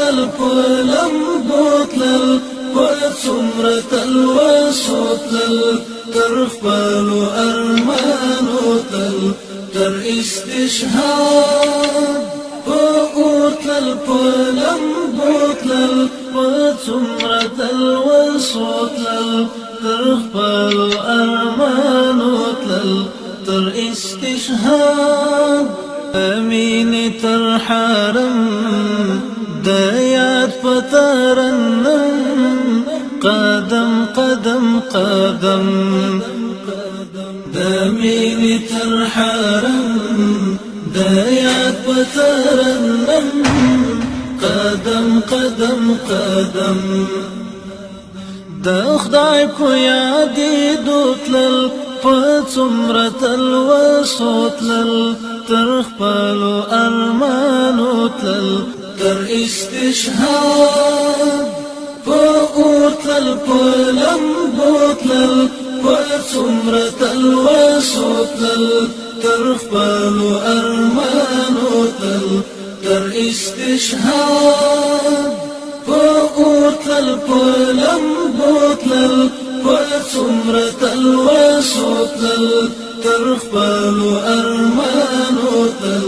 تل پلم بوتلل پڅومره تلوسو تل تر خپلو ارمانو تل تر استشهاد پورتل پلم بوتلل پڅومره تلوسو تل تر خپلو ارمانو تل تر استشهاد امین تر حرم د یاد پترنم قدم قدم قدم د امین تر حرم د یاد پترنم قدم قدم قدم د خدای په یاد دوتلل پڅومره تلوسو تلل تر خپلو ارمانو تلل تر استشهاد پورتل پلم بوتلل پڅومره تلوسو تلل تر خپلو ارمانو تلل تر استشهاد پورتل پلم بوتلل پڅومره تلوسو تلل تر خپلو ارمانو تل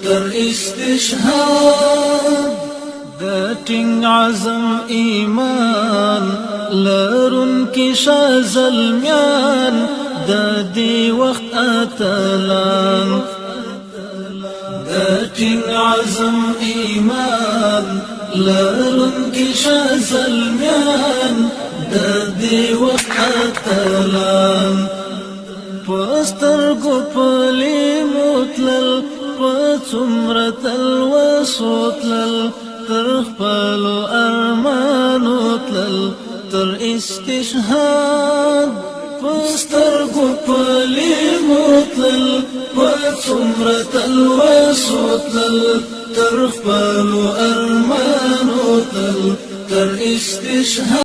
تر استشهاد د ټینګ عزم ایمان لرون کې شازلمیان د دې وخت اتلان د ټینګ عزم ایمان لرون کې شازلمیان د دې وخت اتلان پستر کو پلی موتلل پڅومره تلوسو تلل تر خپلو ارمانو تلل تر استشهاد پستر کو پلی موتلل پڅومره تلوسو تلل تر خپلو ارمانو تلل تر استشهاد